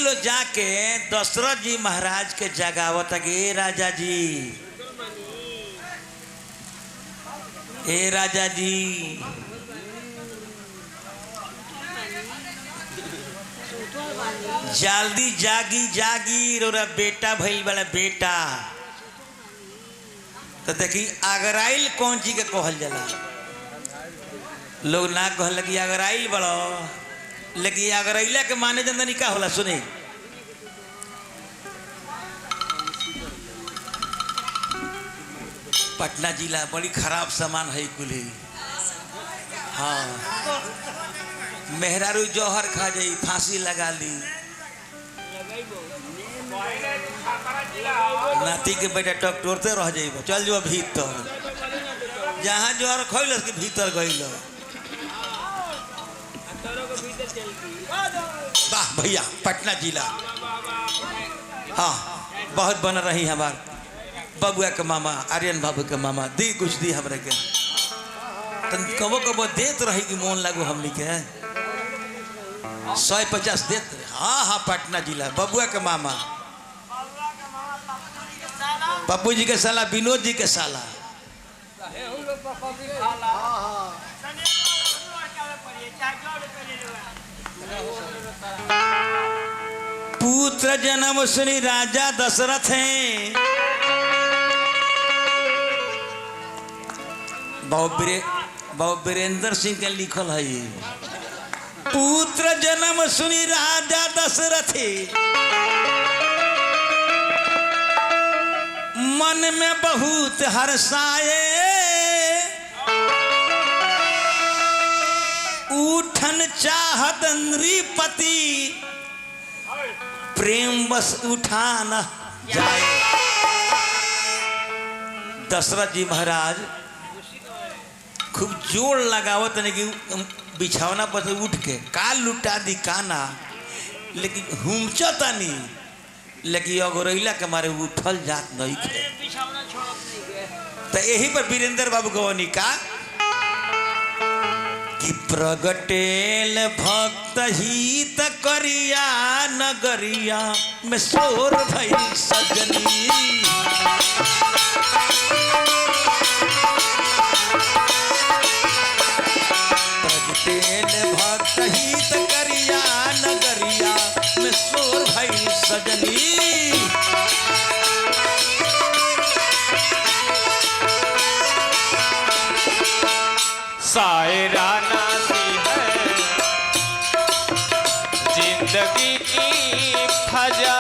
लो जाके दशरथ जी महाराज के जगावत गे राजा जी, ए राजा जी जल्दी जागी जागी रोरा बेटा भइल वाला बेटा। तो देखी आगराइल कौन चीज के कहल जाला, लोग ना कहल कि आगराइल बड़ो, लेकिन आगराइला के माने जननी का होला सुने। पटना जिला बड़ी खराब सामान है कुली। हाँ मेहरारू जौहर खा जाई, फांसी लगा ली, नाती के बेटा टकटोरते रह जाइब, चल जो भीतर जहाँ जौहर खोल उसके भीतर गई। वाह भैया पटना जिला। हाँ बहुत बन रही हमार बबुआ के मामा आर्यन बाबू के मामा दी कुछ दी हमरे के कबो कबो देत रही कि मोन लागू हमनी के 150 देत। हाँ हाँ पटना जिला बबुआ के मामा पप्पू जी के साला विनोद जी के साला। पुत्र जन्म सुनी राजा दशरथ हैं, बहु वीरेंद्र सिंह के लिखल है। पुत्र जन्म सुनी राजा दशरथ मन में बहुत हर्षाए, उठन चाहत नृपति प्रेम बस उठा न जाए। दशरथ जी महाराज खूब जोर लगावत नहीं कि बिछावना पर से उठ के का लुटा दी काना, लेकिन हुमचता नहीं, लेकिन अगोरैला के मारे उठल जात नहीं खे। तो यही पर वीरेंद्र बाबू गवनी का कि प्रगटेल भक्त हित करिया नगरिया में शोर भई सजनी। प्रगटेल भक्त हित करिया नगरिया में शोर भई सजनी। सायराना सी है जिंदगी की फजा,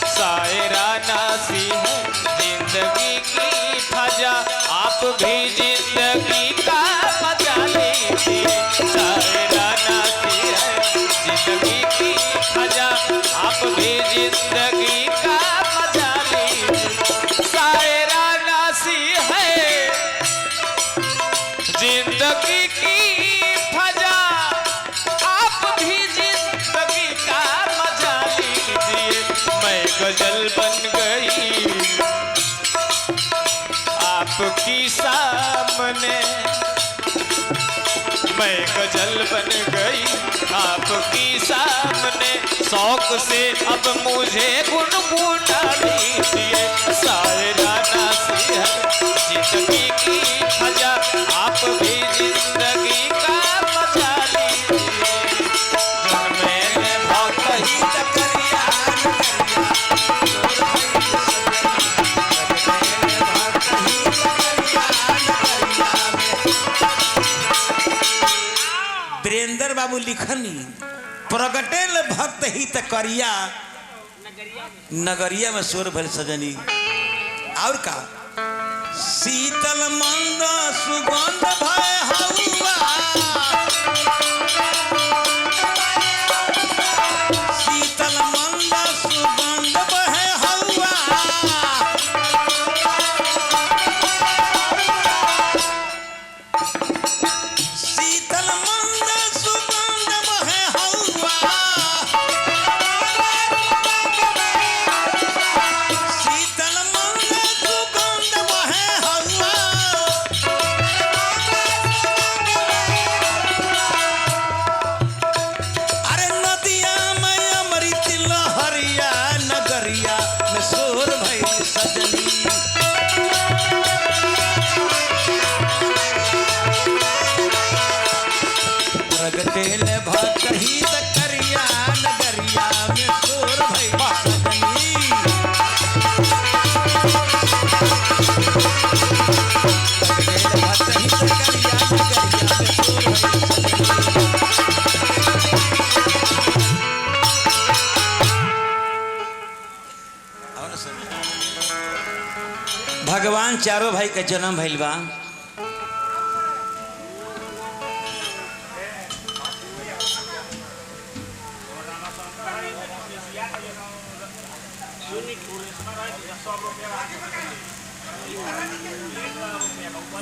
सायराना सी है जिंदगी की फजा, आप भी जिंदगी का मजा लीजिए। सायराना सी है जिंदगी की फजा, आप भी जिंदगी का मजा लीजिए। सायराना सी है जिंदगी की फजा, आप भी जिंदगी का मजा लीजिए। मैं गजल बन गई आपकी सामने, मैं गजल बन गई आपकी सामने, शौक से अब मुझे गुनगुना लीजिए। सायराना सी है जिंदगी की फजा, आप भी जिंदगी का मजा लीजिए। मैंने भक्त हित करिया वीरेंद्र बाबू लिखनी प्रगटेल भक्त हित करिया नगरिया में शोर भर सजनी। और का शीतल मंद सुगंध भय हवा, शीतल मंद सुगंध भय हवा, शीतल मंद सुगंध भय हवा, शीतल मंद सुगंध भय हवा। चारों भाई के जन्म भइल बा।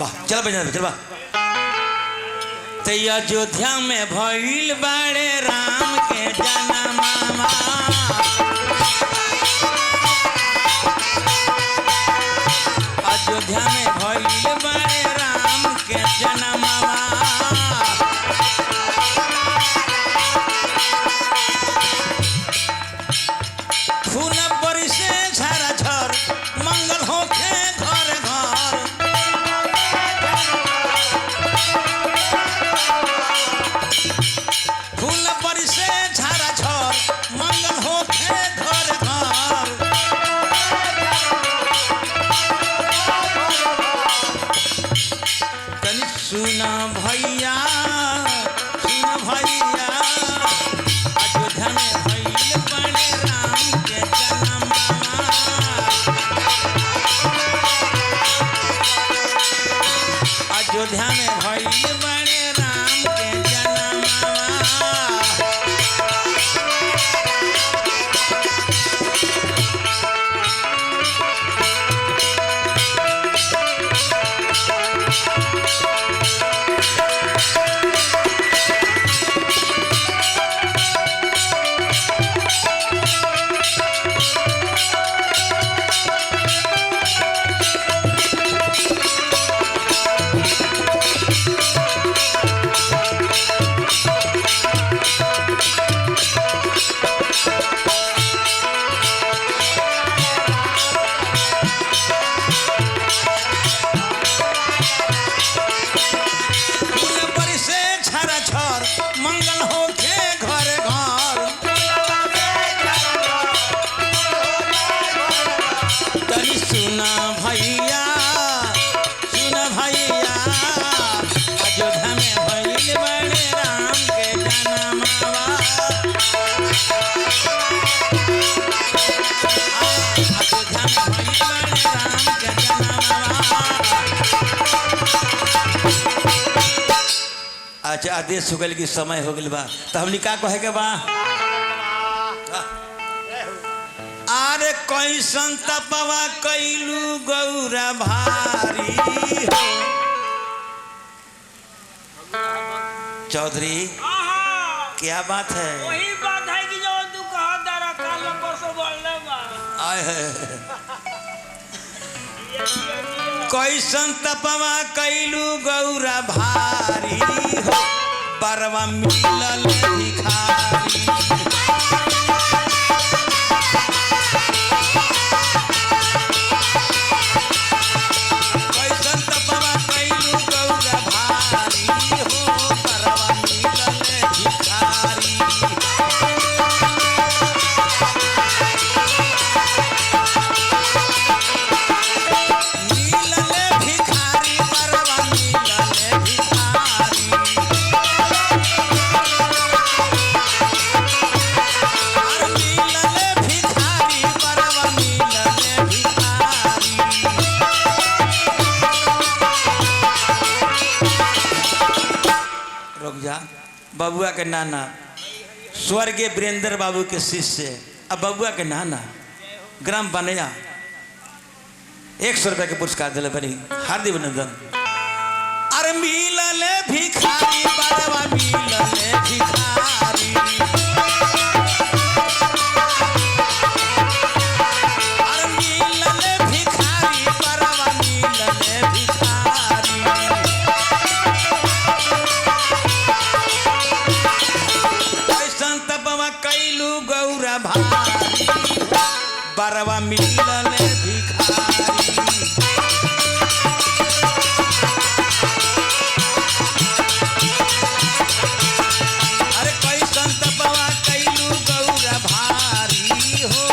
वाह चल बजा चल बा। तो अयोध्या में भइल बाड़े राम के जन्मवा। अयोध्या में भइल बाड़े राम के जन्मवा। फूल बरसे झरझर मंगल होखे घर घर। फूल बरसे झरझर मंगल होखे घर घर। तनी सुन भैया सुन भैया अयोध्या में भइल बाड़े राम के जन्मवा। अयोध्या में भइल बाड़े राम के जन्मवा। मंगल होखे घर घर। तनी सुना भैया अयोध्या में भइल बाड़े राम के जन्मवा। अयोध्या में भइल बाड़े राम के जन्मवा। अच्छा आदेश हो गल कि समय हो गल बा तो हमनी का कहे के बा। अरे कैसन तपवा कैलू गौरा भारी हो। चौधरी क्या बात है? वही बात है कि जो तू कहा दरा काल परसों बोलने बा। आए है कैसन तपवा कैलू गौरा भारी हो। बरवा मिलल भिखारी। कैसन तपवा कैलू गौरा भारी हो। बरवा मिलल भिखारी। बबुआ के नाना स्वर्गीय वीरेंद्र बाबू के शिष्य अब बबुआ के नाना ग्राम बनया 100 रुपया के पुरस्कार दिले बनी हार्दिक अभिनंदन। अरे मिलले भिखारी बड़वा मिलले भिखारी। अरे मिलले भिखारी बड़वा मिलले भिखारी। कैलू गौरा भारी बरवा मिलले भिखारी। अरे कैसन तपवा कैलू गौरा भारी हो।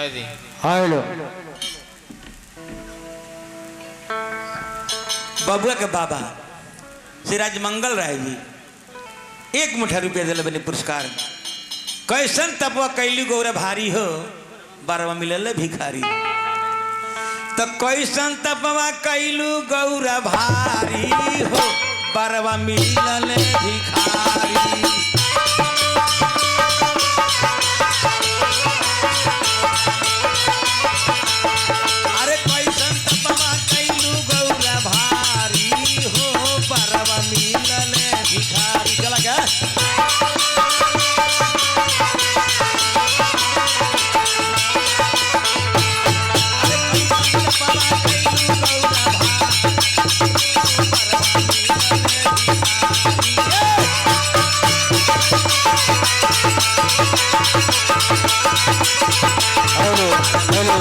कह दी हेलो बबुआ के बाबा श्री राजमंगल राय जी 1 मुठा रुपया दिले बने पुरस्कार। कैसन तपवा कैली गौरा भारी हो 12वां मिलल भिखारी। तो कैसन तपवा कैलू गौरा भारी हो 12वां मिलल भिखारी। अरे कैसन तपवा कैलू गौरा भारी हो 12वां मिलल भिखारी। चला क्या हेलो हेलो